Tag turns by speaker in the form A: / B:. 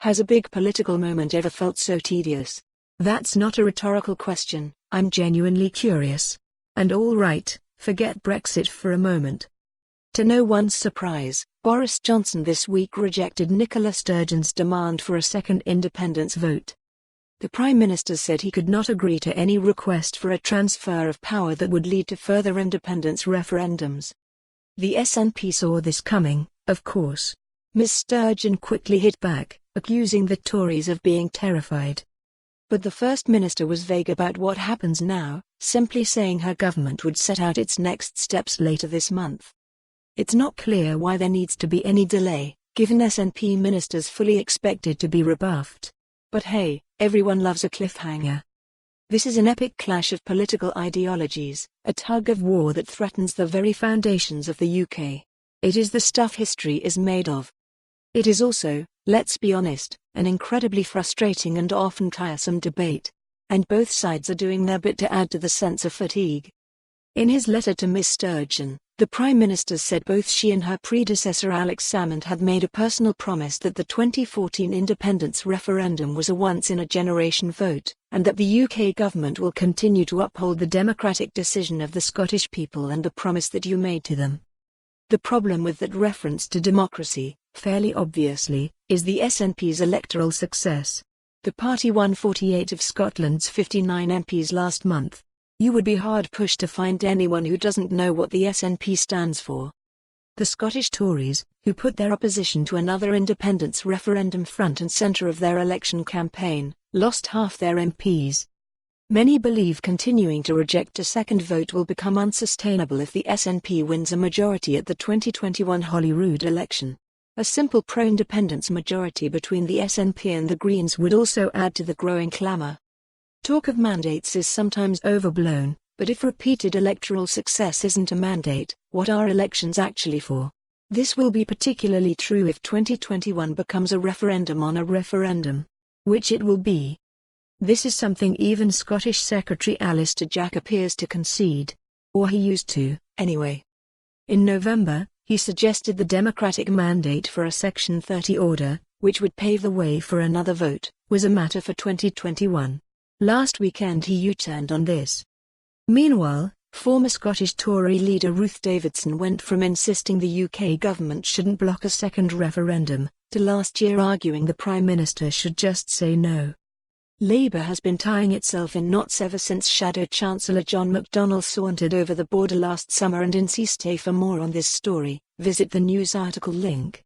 A: Has a big political moment ever felt so tedious? That's not a rhetorical question, I'm genuinely curious. And all right, forget Brexit for a moment. To no one's surprise, Boris Johnson this week rejected Nicola Sturgeon's demand for a second independence vote. The Prime Minister said he could not agree to any request for a transfer of power that would lead to further independence referendums. The SNP saw this coming, of course. Ms. Sturgeon quickly hit back, accusing the Tories of being terrified. But the First Minister was vague about what happens now, simply saying her government would set out its next steps later this month. It's not clear why there needs to be any delay, given SNP ministers fully expected to be rebuffed. But hey, everyone loves a cliffhanger. This is an epic clash of political ideologies, a tug-of-war that threatens the very foundations of the UK. It is the stuff history is made of. It is also, let's be honest, an incredibly frustrating and often tiresome debate. And both sides are doing their bit to add to the sense of fatigue. In his letter to Ms. Sturgeon, the Prime Minister said both she and her predecessor Alex Salmond had made a personal promise that the 2014 independence referendum was a once-in-a-generation vote, and that the UK government will continue to uphold the democratic decision of the Scottish people and the promise that you made to them. The problem with that reference to democracy, fairly obviously, is the SNP's electoral success. The party won 48 of Scotland's 59 MPs last month. You would be hard-pushed to find anyone who doesn't know what the SNP stands for. The Scottish Tories, who put their opposition to another independence referendum front and centre of their election campaign, lost half their MPs. Many believe continuing to reject a second vote will become unsustainable if the SNP wins a majority at the 2021 Holyrood election. A simple pro-independence majority between the SNP and the Greens would also add to the growing clamour. Talk of mandates is sometimes overblown, but if repeated electoral success isn't a mandate, what are elections actually for? This will be particularly true if 2021 becomes a referendum on a referendum. Which it will be. This is something even Scottish Secretary Alistair Grant appears to concede. Or he used to, anyway. In November, he suggested the democratic mandate for a Section 30 order, which would pave the way for another vote, was a matter for 2021. Last weekend he U-turned on this. Meanwhile, former Scottish Tory leader Ruth Davidson went from insisting the UK government shouldn't block a second referendum, to last year arguing the Prime Minister should just say no. Labour has been tying itself in knots ever since Shadow Chancellor John McDonnell sauntered over the border last summer and in CSTE. For more on this story, visit the news article link.